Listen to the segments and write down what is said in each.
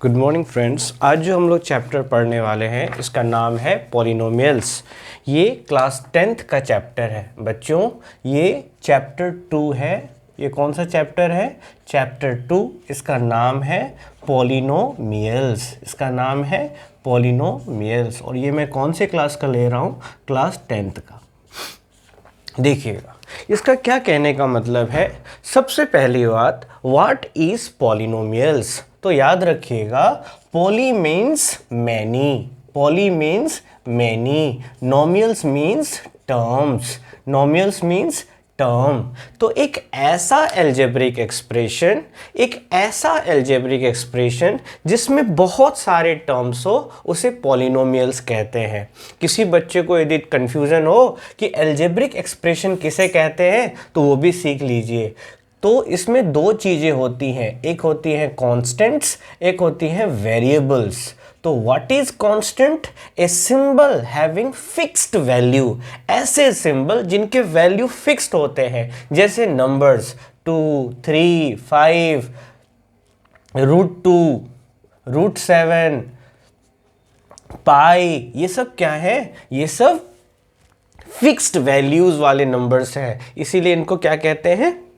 Good morning friends. आज जो हम लोग चैप्टर पढ़ने वाले हैं इसका नाम है पॉलिनोमियल्स। ये क्लास 10th का चैप्टर है बच्चों। ये चैप्टर 2 है। ये कौन सा चैप्टर है? चैप्टर 2। इसका नाम है पॉलिनोमियल्स। इसका नाम है पॉलिनोमियल्स। और ये मैं कौन से क्लास का ले रहा हूँ? क्लास 10th का। देखिएगा इसका क्या कहने का मतलब है। सबसे पहली बात, व्हाट इज पॉलिनोमियल्स? तो याद रखिएगा, poly means many, poly means many, nomials means terms, nomials means term. तो एक ऐसा एल्जेब्रिक एक्सप्रेशन जिसमें बहुत सारे टर्म्स हो उसे पॉलिनोमियल्स कहते हैं। किसी बच्चे को यदि कंफ्यूजन हो कि एल्जेब्रिक एक्सप्रेशन किसे कहते हैं तो वो भी सीख लीजिए। तो इसमें दो चीज़ें होती हैं, एक होती हैं कॉन्स्टेंट्स, एक होती हैं वेरिएबल्स। तो what is constant? A symbol having fixed value. ऐसे सिंबल जिनके वैल्यू फिक्स्ड होते हैं, जैसे नंबर्स 2, 3, 5, √2, √7, पाई, ये सब क्या है? ये सब फिक्स्ड वैल्यूज वाले नंबर्स हैं, इसीलिए इनको क्या कहते हैं?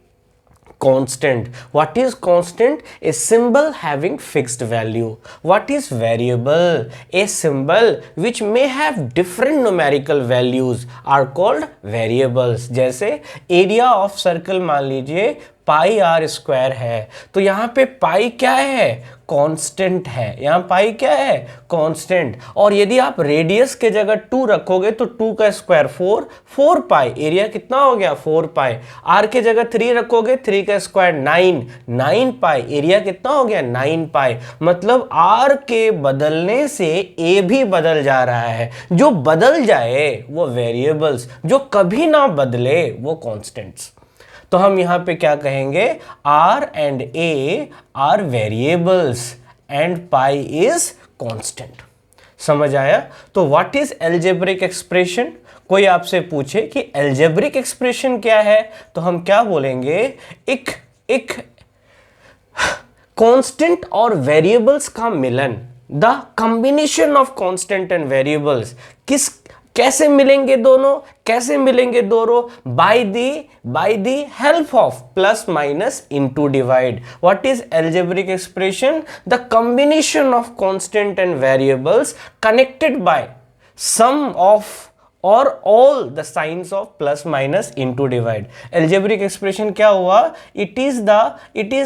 Constant. What is constant? A symbol having fixed value. What is variable? A symbol which may have different numerical values are called variables. जैसे एरिया ऑफ सर्कल मान लीजिए पाई आर स्क्वायर है, तो यहाँ पे पाई क्या है? कांस्टेंट है। यहाँ पाई क्या है? कांस्टेंट। और यदि आप रेडियस के जगह 2 रखोगे तो 2 का स्क्वायर 4, 4 पाई, एरिया कितना हो गया? 4 पाई। आर के जगह 3 रखोगे, 3 का स्क्वायर 9, 9 पाई, एरिया कितना हो गया? 9 पाई। मतलब आर के बदलने से ए भी बदल जा रहा है। जो बदल जाए वो वेरिएबल्स, जो कभी ना बदले वो कॉन्स्टेंट्स। तो हम यहां पे क्या कहेंगे? R and A R variables and pi is constant. समझ आया? तो व्हाट इज एल्जेब्रिक एक्सप्रेशन? कोई आपसे पूछे कि एल्जेब्रिक एक्सप्रेशन क्या है, तो हम क्या बोलेंगे? एक कांस्टेंट और वेरिएबल्स का मिलन, the combination of constant and variables. कैसे मिलेंगे दोनों? कैसे मिलेंगे दोनों? By the help of plus minus into divide. What is algebraic expression? The combination of constant and variables connected by some of और all the signs of plus minus into divide. Algebraic expression क्या हुआ? It is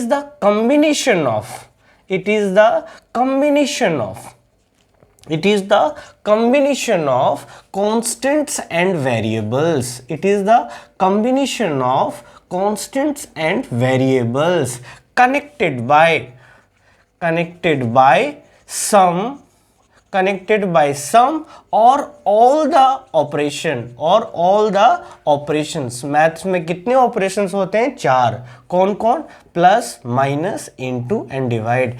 the combination of constants and variables. It is the combination of constants and variables connected by some और all the operations। Maths में कितने operations होते हैं? 4। कौन कौन? Plus, minus, into and divide.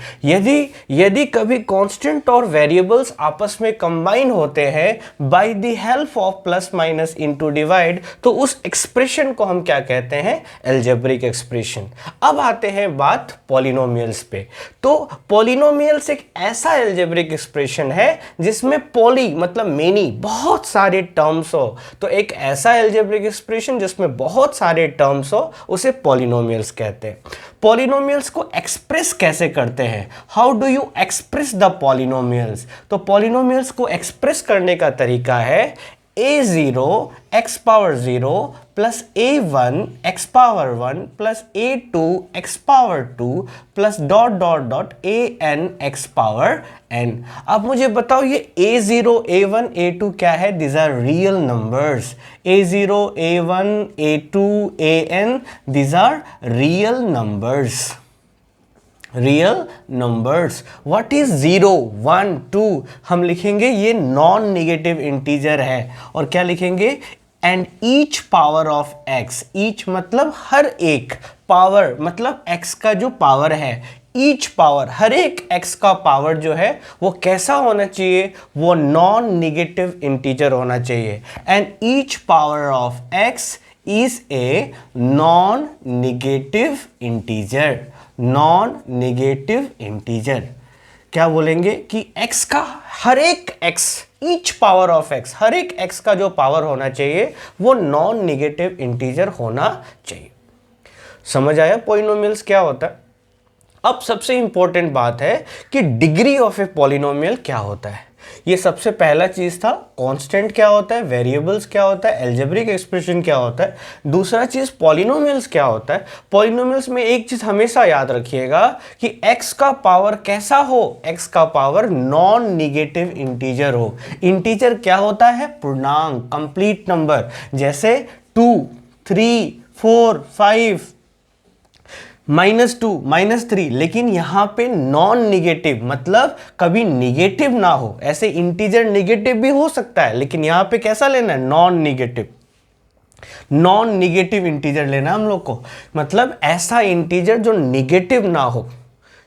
यदि कभी कांस्टेंट और वेरिएबल्स आपस में कंबाइन होते हैं bye the help of plus minus into divide, तो उस एक्सप्रेशन को हम क्या कहते हैं? Algebraic expression. अब आते हैं बात पॉलिनोमियल्स पे। तो पॉलिनोमियल्स एक ऐसा एल्जेब्रिक एक्सप्रेशन है जिसमें पॉली मतलब मेनी, बहुत सारे टर्म्स हो। तो एक ऐसा एल्जेब्रिक एक्सप्रेशन जिसमें बहुत सारे टर्म्स हो उसे पॉलिनोमियल्स कहते हैं। पॉलिनोमियल्स को एक्सप्रेस कैसे करते हैं? How do you express the polynomials? तो पॉलिनोमियल्स को एक्सप्रेस करने का तरीका है a0 x power 0 plus a1 x power 1 plus a2 x power 2 plus dot dot dot an x power n। अब मुझे बताओ ये a0, a1, a2 क्या है? This are real numbers. a0, a1, a2, an, this are real numbers. What is 0, 1, 2? हम लिखेंगे ये non negative integer है। और क्या लिखेंगे? And each power of x। Each मतलब हर एक, पावर मतलब x का जो पावर है, ईच पावर, हर एक x का पावर जो है वो कैसा होना चाहिए? वो नॉन नेगेटिव इंटीजर होना चाहिए। And each power of x is a non negative integer. क्या बोलेंगे कि x का हर एक x, each power of x, हर एक x का जो पावर होना चाहिए वो नॉन निगेटिव इंटीजर होना चाहिए। समझ आया पॉलिनोमियल्स क्या होता है? अब सबसे इंपॉर्टेंट बात है कि डिग्री ऑफ ए पॉलिनोमियल क्या होता है। ये सबसे पहला चीज था, कांस्टेंट क्या होता है, वेरिएबल्स क्या होता है, अलजेब्रिक एक्सप्रेशन क्या होता है। दूसरा चीज पॉलिनोमियल्स क्या होता है। पॉलिनोमियल्स में एक चीज हमेशा याद रखिएगा कि x का पावर कैसा हो, x का पावर नॉन निगेटिव इंटीजर हो। इंटीजर क्या होता है, पूर्णांक, कंप्लीट नंबर, जैसे 2, 3, 4, 5, -2, -3, लेकिन यहां पे नॉन निगेटिव, मतलब कभी निगेटिव ना हो। ऐसे इंटीजर निगेटिव भी हो सकता है, लेकिन यहां पे कैसा लेना है, non negative. Non negative integer लेना हम लोग को, मतलब ऐसा इंटीजर जो निगेटिव ना हो,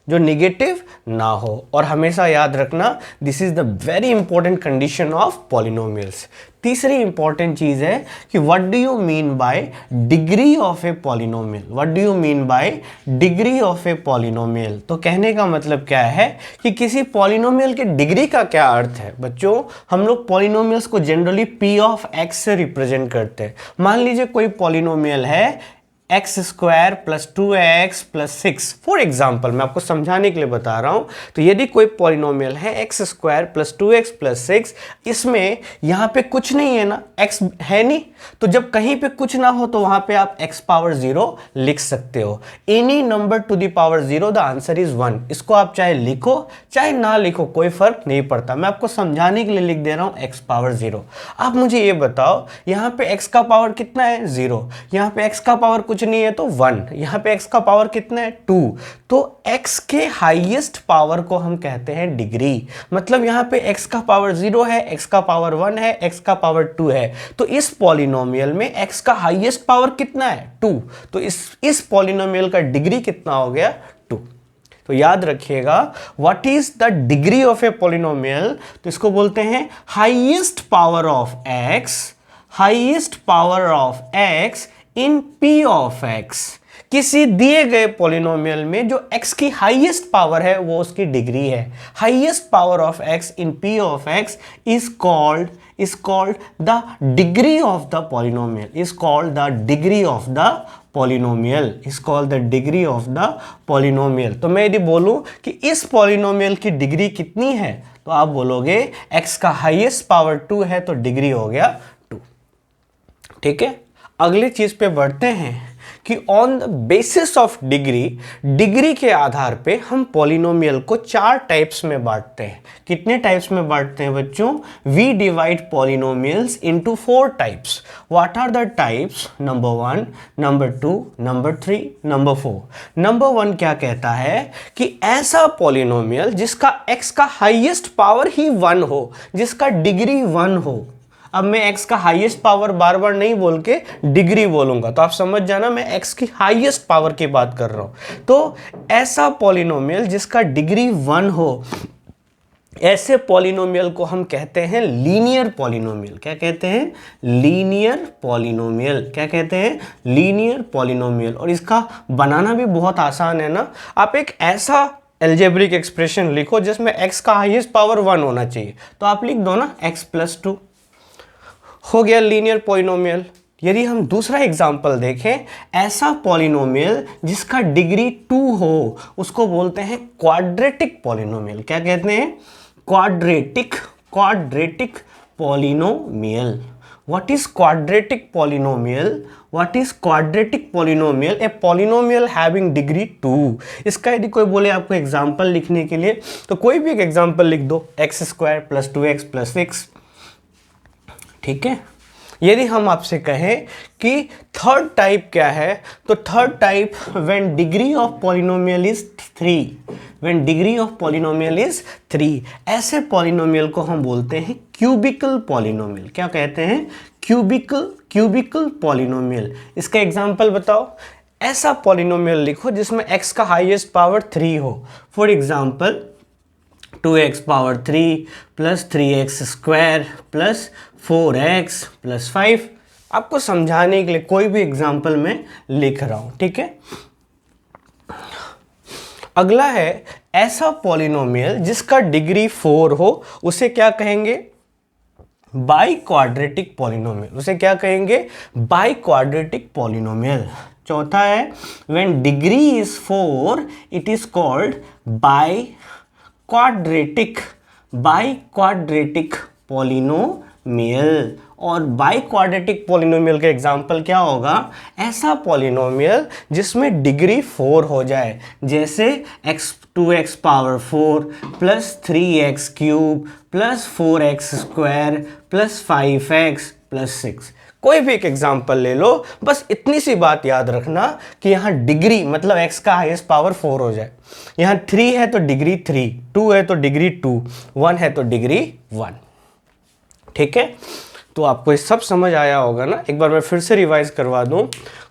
जो निगेटिव ना हो। और हमेशा याद रखना, this is the very important condition of polynomials. तीसरी इंपॉर्टेंट चीज है कि what do you mean bye degree of a polynomial. What do you mean bye degree of a polynomial. तो कहने का मतलब क्या है कि किसी पॉलिनोमियल के डिग्री का क्या अर्थ है। बच्चों, हम लोग पॉलिनोमियल्स को जनरली p ऑफ x से रिप्रेजेंट करते हैं। मान लीजिए कोई पॉलिनोमियल है x² + 2x + 6, फॉर एग्जाम्पल, मैं आपको समझाने के लिए बता रहा हूं। तो यदि कोई पॉलिनोमियल है x² + 2x + 6, इसमें यहां पे कुछ नहीं है ना, x है नहीं, तो जब कहीं पे कुछ ना हो तो वहां पे आप x⁻0 लिख सकते हो। Any number two the power 0, the answer is 1। इसको आप चाहे लिखो चाहे ना लिखो, कोई फर्क नहीं पड़ता। मैं आपको समझाने के लिए लिख दे रहा हूं x⁻0। आप मुझे ये बताओ, यहां पे x का पावर कितना है, 0। यहां पे x का पावर कुछ नहीं है तो 1। यहां पे x का पावर कितना है, 2। तो x के हाईएस्ट पावर को हम कहते हैं डिग्री। मतलब यहां पे x का पावर 0 है, x का पावर 1 है, x का पावर 2 है। तो इस पॉलिनोमियल में x का हाईएस्ट पावर कितना है, 2। तो इस पॉलिनोमियल का डिग्री कितना हो गया, 2। तो याद रखिएगा, what is the degree of a polynomial. तो इसको बोलते हैं highest power of x, highest power of x in p of x। किसी दिए गए पॉलिनोमियल में जो x की हाईएस्ट पावर है वो उसकी डिग्री है। Highest power of x in p of x is called the degree of the polynomial, is called the degree of the polynomial, is called the degree of the polynomial। तो मैं यदि बोलूं कि इस पॉलिनोमियल की degree कितनी है, तो आप बोलोगे x का हाईएस्ट पावर 2 है, तो डिग्री हो गया 2। ठीक है, अगली चीज पे बढ़ते हैं कि on the basis of degree, degree के आधार पे हम पॉलिनोमियल को 4 टाइप्स में बांटते हैं। कितने टाइप्स में बांटते हैं बच्चों, we divide polynomials into 4 types. What are the types, number 1, number 2, number 3, number 4। Number 1 क्या कहता है कि ऐसा पॉलिनोमियल जिसका x का हाईएस्ट पावर ही 1 हो, जिसका डिग्री 1 हो। अब मैं x का हाईएस्ट पावर बार बार नहीं बोल के डिग्री बोलूंगा, तो आप समझ जाना मैं x की हाईएस्ट पावर की बात कर रहा हूं। तो ऐसा पॉलिनोमियल जिसका डिग्री 1 हो, ऐसे पॉलिनोमियल को हम कहते हैं लीनियर पॉलिनोमियल। क्या कहते हैं, लीनियर पॉलिनोमियल। क्या कहते हैं, लीनियर पॉलिनोमियल। और इसका बनाना भी बहुत आसान है ना। आप एक ऐसा अलजेब्रिक एक्सप्रेशन लिखो जिसमें x का हाईएस्ट पावर 1 होना चाहिए, तो आप लिख दो ना x + 2, हो गया लीनियर पॉलिनोमियल। यदि हम दूसरा एग्जांपल देखें, ऐसा पॉलिनोमियल जिसका डिग्री 2 हो, उसको बोलते हैं क्वाड्रेटिक पॉलिनोमियल। क्या कहते हैं, quadratic polynomial. What is quadratic polynomial, what is quadratic polynomial, a polynomial having degree 2। इसका यदि कोई बोले आपको एग्जांपल लिखने के लिए, तो कोई भी एक एग्जांपल लिख दो, x² + 2x + 6। ठीक है, यदि हम आपसे कहें कि थर्ड टाइप क्या है, तो third type, when degree of polynomial is 3, when degree of polynomial is 3, ऐसे पॉलिनोमियल को हम बोलते हैं क्यूबिकल पॉलिनोमियल। क्या कहते हैं, क्यूबिकल पॉलिनोमियल। इसका एग्जांपल बताओ। ऐसा पॉलिनोमियल लिखो जिसमें x का हाईएस्ट पावर 3 हो, for example 2x⁻³ + 3x² + 4x + 5। आपको समझाने के लिए कोई भी एग्जाम्पल मैं लिख रहा हूं। ठीक है, अगला है ऐसा पॉलिनोमियल जिसका डिग्री 4 हो उसे क्या कहेंगे? By quadratic polynomial. उसे क्या कहेंगे? By quadratic polynomial. चौथा है when degree is 4 it is called by quadratic polynomial. और बाई क्वाड्रेटिक पॉलिनोमियल का एग्जांपल क्या होगा? ऐसा पॉलिनोमियल जिसमें डिग्री 4 हो जाए, जैसे x2x power 4 plus 3x cube plus 4x square plus 5x plus 6। कोई भी एक एग्जांपल ले लो, बस इतनी सी बात याद रखना कि यहाँ डिग्री मतलब x का हाईएस्ट पावर 4 हो जाए। यहाँ 3 है तो डिग्री 3, 2 है तो डिग्री 2, 1 है तो डिग्री 1। ठीक है, तो आपको ये सब समझ आया होगा ना? एक बार मैं फिर से रिवाइज करवा दूं।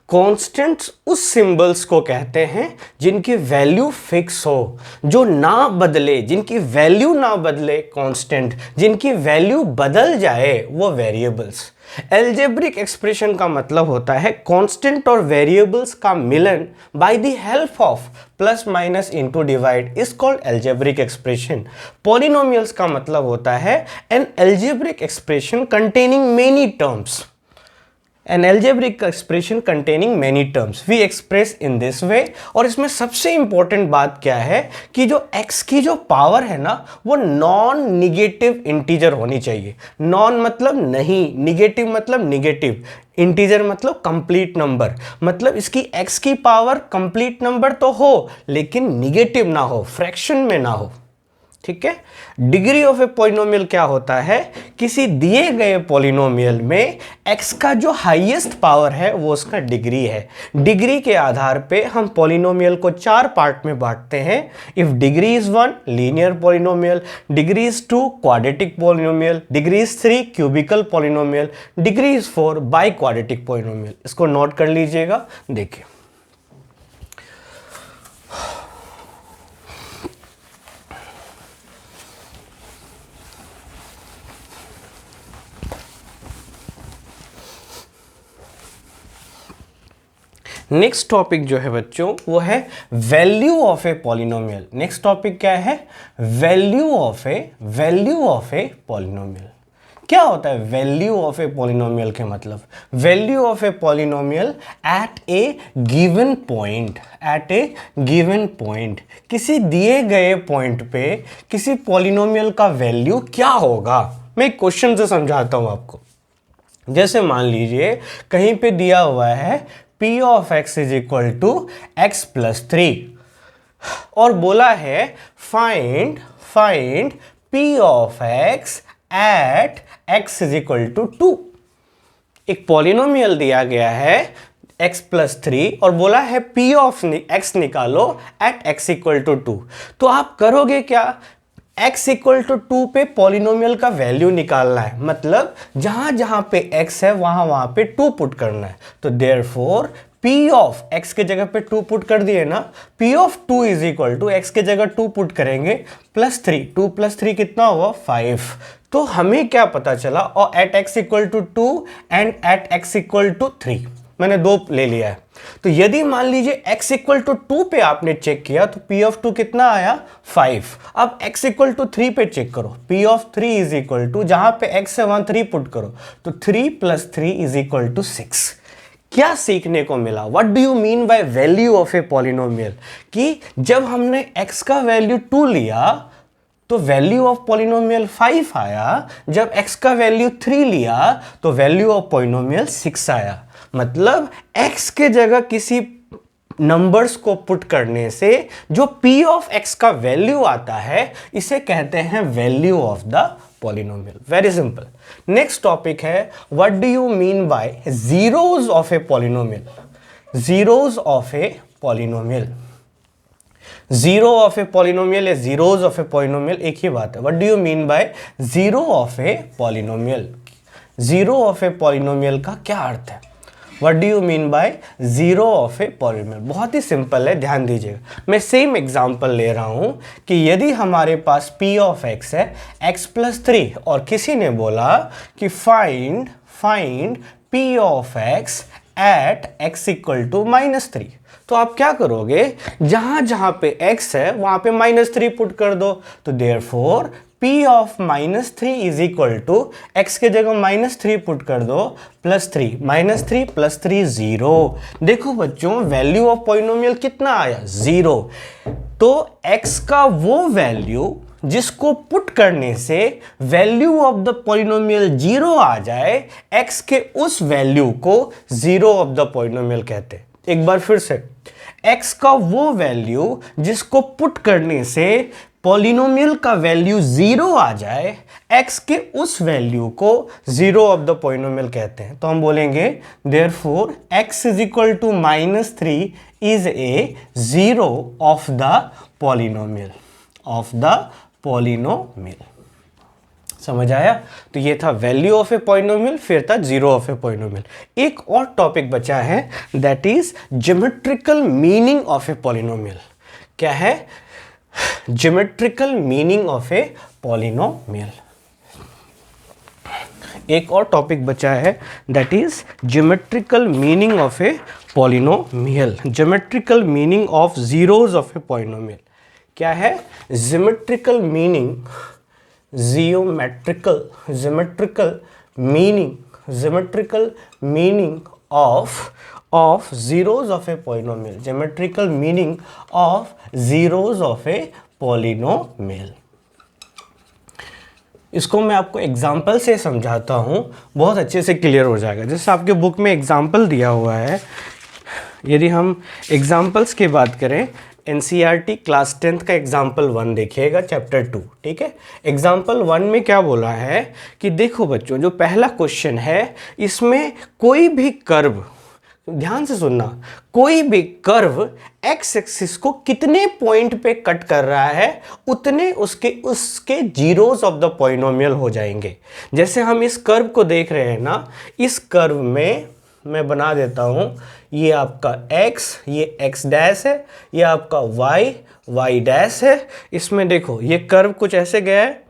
कॉन्स्टेंट्स उस सिंबल्स को कहते हैं जिनकी वैल्यू फिक्स हो, जो ना बदले, जिनकी वैल्यू ना बदले। कांस्टेंट जिनकी वैल्यू बदल जाए वो वेरिएबल्स। एल्जेब्रिक एक्सप्रेशन का मतलब होता है कांस्टेंट और वेरिएबल्स का मिलन by the help of plus minus into divide is called algebraic expression. Polynomials का मतलब होता है an algebraic expression containing many terms. An algebraic expression containing many terms we express in this way। और इसमें सबसे important बात क्या है कि जो x की जो पावर है ना वो नॉन निगेटिव इंटीजर होनी चाहिए। नॉन मतलब नहीं, निगेटिव मतलब निगेटिव, इंटीजर मतलब कंप्लीट नंबर। मतलब इसकी x की पावर कंप्लीट नंबर तो हो लेकिन निगेटिव ना हो, फ्रैक्शन में ना हो। ठीक है, डिग्री ऑफ ए पॉलिनोमियल क्या होता है? किसी दिए गए पॉलिनोमियल में x का जो हाईएस्ट पावर है वो उसका डिग्री है। डिग्री के आधार पे हम पॉलिनोमियल को 4 पार्ट में बांटते हैं। If degree is 1 linear polynomial, degree is 2 quadratic polynomial, degree is 3 cubical polynomial, degree is 4 biquadratic polynomial. इसको नोट कर लीजिएगा। देखिए नेक्स्ट टॉपिक जो है बच्चों वो है value of a polynomial. Next topic क्या है? Value of a polynomial. क्या होता है वैल्यू ऑफ ए पॉलिनोमियल के मतलब? Value of a polynomial at a given point, किसी दिए गए पॉइंट पे किसी पॉलिनोमियल का वैल्यू क्या होगा। मैं एक क्वेश्चन से समझाता हूं आपको। जैसे मान लीजिए कहीं पे दिया हुआ है p of x is equal to x plus 3 और बोला है find p of x at x is equal to 2। एक पॉलिनोमियल दिया गया है x प्लस 3 और बोला है p ऑफ x निकालो एट x इक्वल टू 2। तो आप करोगे क्या? x इक्वल टू 2 पे पॉलिनोमियल का वैल्यू निकालना है, मतलब जहां जहां पे x है वहां पे 2 पुट करना है। तो देयरफॉर p ऑफ x के जगह पे 2 पुट कर दिए ना, p of 2 is equal to x के जगह 2 पुट करेंगे प्लस 3, 2 प्लस 3 कितना हुआ? 5। तो हमें क्या पता चला? और at x equal to 2 and at x equal to 3 मैंने 2 ले लिया है। तो यदि मान लीजिए x इक्वल टू 2 पे आपने चेक किया तो p ऑफ 2 कितना आया? 5। अब x इक्वल टू 3 पे चेक करो, p of 3 is equal to जहां पे x है वहां 3 पुट करो तो 3 प्लस 3 इज इक्वल टू 6। क्या सीखने को मिला? What do you mean by value of a polynomial? कि जब हमने x का वैल्यू 2 लिया तो वैल्यू ऑफ पॉलिनोमियल 5 आया, जब x का वैल्यू 3 लिया तो वैल्यू ऑफ पॉलिनोमियल 6 आया। मतलब x के जगह किसी नंबर्स को पुट करने से जो p ऑफ x का वैल्यू आता है इसे कहते हैं value of the polynomial. Very simple. Next topic है what do you mean by zeros of a polynomial? Zeros of a polynomial, zero of a polynomial या जीरोस ऑफ ए पॉलिनोमियल एक ही बात है। What do you mean by zero of a polynomial? Zero of a polynomial का क्या अर्थ है? What do you mean by zero of a polynomial? बहुत ही सिंपल है, ध्यान दीजिएगा। मैं सेम एग्जांपल ले रहा हूं कि यदि हमारे पास p ऑफ x है x प्लस 3 और किसी ने बोला कि find p of x at x equal to -3। तो आप क्या करोगे, जहां जहां पे x है वहां पे -3 पुट कर दो। तो therefore p of -3 is equal to x के जगह -3 पुट कर दो +3, -3 + 3 0। देखो बच्चों वैल्यू ऑफ पॉलिनोमियल कितना आया, 0। तो x का वो वैल्यू जिसको पुट करने से वैल्यू ऑफ द पॉलिनोमियल 0 आ जाए, x के उस वैल्यू को 0 ऑफ द पॉलिनोमियल कहते हैं। एक बार फिर से, x का वो वैल्यू जिसको पुट करने से पॉलिनोमियल का वैल्यू 0 आ जाए, x के उस वैल्यू को 0 ऑफ द पॉलिनोमियल कहते हैं। तो हम बोलेंगे therefore x is equal to -3 is a 0 of the polynomial, of the polynomial. समझ आया? तो ये था वैल्यू ऑफ ए पॉलिनोमियल, फिर था 0 ऑफ ए पॉलिनोमियल। एक और टॉपिक बचा है, that is geometrical meaning of a polynomial. क्या है? Geometrical meaning of a polynomial. एक और टॉपिक बचा है, that is geometrical meaning of a polynomial. Geometrical meaning of zeros of a polynomial. क्या है? Geometrical meaning, geometrical meaning of zeros of a polynomial, geometrical meaning of zeros of a polynomial। इसको मैं आपको example से समझाता हूं, बहुत अच्छे से क्लियर हो जाएगा। जैसे आपके बुक में एग्जाम्पल दिया हुआ है, यदि हम एग्जाम्पल्स की बात करें, NCERT क्लास 10th का एग्जाम्पल 1 देखिएगा, चैप्टर 2। ठीक है, एग्जाम्पल 1 में क्या बोला है कि देखो बच्चों, जो पहला क्वेश्चन है इसमें कोई भी कर्व, ध्यान से सुनना, कोई भी कर्व x एक्सिस को कितने पॉइंट पे कट कर रहा है उतने उसके जीरोस ऑफ द पॉलिनोमियल हो जाएंगे। जैसे हम इस कर्व को देख रहे हैं ना, इस कर्व में मैं बना देता हूं, ये आपका x, ये x डैश है, ये आपका y डैश है। इसमें देखो ये कर्व कुछ ऐसे गया है,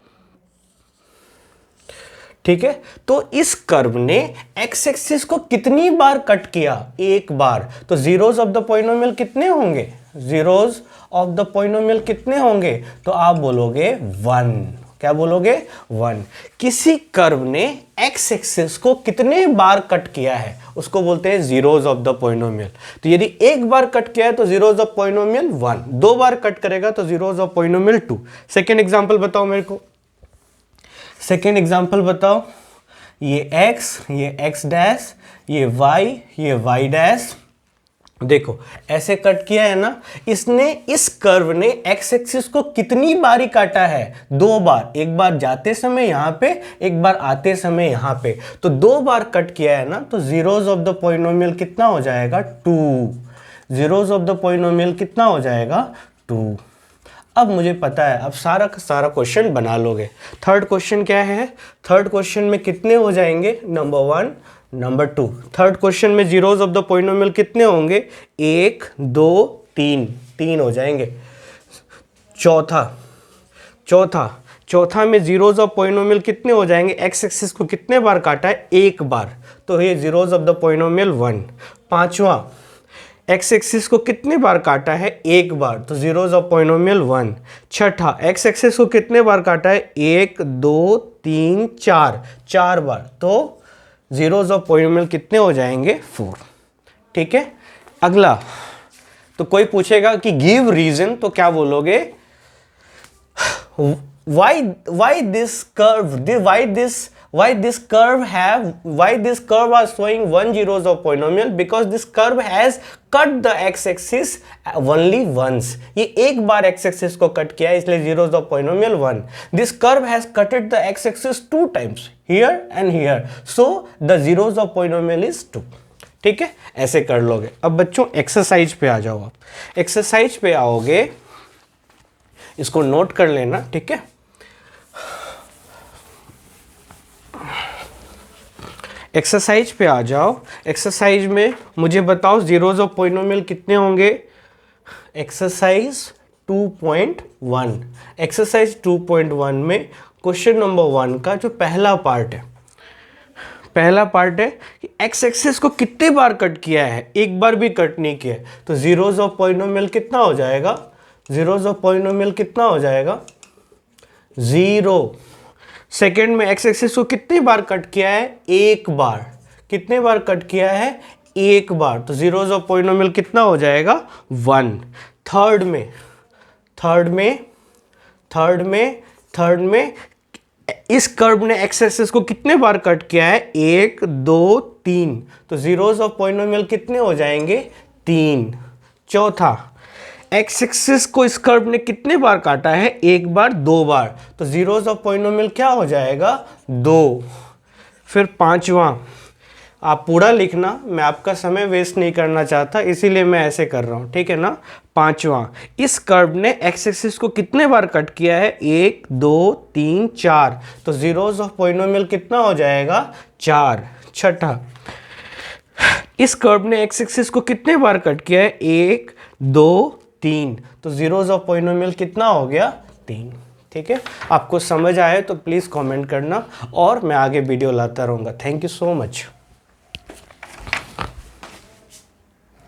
ठीक है। तो इस कर्व ने x एक्सिस को कितनी बार कट किया, एक बार। तो जीरोस ऑफ द पॉलिनोमियल कितने होंगे, जीरोस ऑफ द पॉलिनोमियल कितने होंगे, तो आप बोलोगे 1। क्या बोलोगे? 1। किसी कर्व ने x एक्सिस को कितने बार कट किया है उसको बोलते हैं जीरोस ऑफ द पॉलिनोमियल। तो यदि एक बार कट किया है तो zeros of polynomial 1, 2 bar cut करेगा तो zeros of polynomial 2। Second example बताओ मेरे को, सेकेंड एग्जांपल बताओ। ये x डैश, ये y डैश, देखो ऐसे कट किया है ना। इसने, इस कर्व ने x एक्सिस को कितनी बारी काटा है, 2 बार। एक बार जाते समय यहां पे, एक बार आते समय यहां पे। तो 2 बार कट किया है ना, तो जीरोस ऑफ द पॉलिनोमियल कितना हो जाएगा, 2। जीरोस ऑफ द पॉलिनोमियल कितना हो जाएगा, 2। अब मुझे पता है, अब सारा का सारा क्वेश्चन बना लोगे। थर्ड क्वेश्चन क्या है, थर्ड क्वेश्चन में कितने हो जाएंगे, नंबर 1, नंबर 2। थर्ड क्वेश्चन में जीरोस ऑफ द पॉलिनोमियल कितने होंगे, 1, 2, 3 हो जाएंगे। चौथा में जीरोस ऑफ पॉलिनोमियल कितने हो जाएंगे, एक्स एक्सिस को कितने बार काटा है, एक बार, तो ये जीरोस ऑफ द पॉलिनोमियल 1। पांचवा, एक्स एक्सिस को कितने बार काटा है, एक बार, तो जीरोस ऑफ पॉलिनोमियल 1। छठा, एक्स एक्सिस को कितने बार काटा है, 1, 2, 3, 4 बार, तो जीरोस ऑफ पॉलिनोमियल कितने हो जाएंगे, 4। ठीक है। अगला, तो कोई पूछेगा कि गिव रीजन, तो क्या बोलोगे, why this curve are showing 1 zeros of polynomial, because this curve has cut the x axis only once। ये एक बार x axis को कट किया है, इसलिए zeros of polynomial 1। This curve has cutted the x axis 2 times, here and here, so the zeros of polynomial is 2। ठीक है, ऐसे कर लोगे। अब बच्चों एक्सरसाइज पे आ जाओ। आप एक्सरसाइज पे आओगे, इसको नोट कर लेना, ठीक है। एक्सरसाइज पे आ जाओ। एक्सरसाइज में मुझे बताओ जीरोस ऑफ पॉलिनोमियल कितने होंगे। एक्सरसाइज 2.1, एक्सरसाइज 2.1 में क्वेश्चन नंबर 1 का जो पहला पार्ट है, पहला पार्ट है कि एक्स एक्सिस को कितने बार कट किया है, एक बार भी कट नहीं किया है, तो जीरोज ऑफ पॉलिनोमियल कितना हो जाएगा, जीरोज ऑफ पॉलिनोमियल कितना हो जाएगा, 0। सेकेंड में एक्स एक्सिस को कितनी बार कट किया है, एक बार। कितने बार कट किया है, एक बार, तो जीरोज ऑफ पॉलिनोमियल कितना हो जाएगा, 1। थर्ड में इस कर्व ने एक्स एक्सिस को कितने बार कट किया है, 1 2 3, तो जीरोज ऑफ पॉलिनोमियल कितने हो जाएंगे, 3। चौथा, एक्स एक्सिस को इस कर्व ने कितने बार काटा है, एक बार, दो बार, तो जीरोज ऑफ पॉलिनोमियल क्या हो जाएगा, 2। फिर पांचवा, आप पूरा लिखना, मैं आपका समय वेस्ट नहीं करना चाहता इसीलिए मैं ऐसे कर रहा हूं, ठीक है ना। पांचवा, इस कर्व ने एक्स एक्सिस को कितने बार कट किया है, 1 2 3 4, तो जीरोज ऑफ पॉलिनोमियल कितना हो जाएगा, 4। छठा, इस कर्व ने एक्स एक्सिस को कितने बार कट किया है, 1 2 3, तो जीरोज ऑफ पॉलिनोमियल कितना हो गया, 3। ठीक है, आपको समझ आए तो प्लीज़ कमेंट करना और मैं आगे वीडियो लाता रहूँगा। Thank you so much.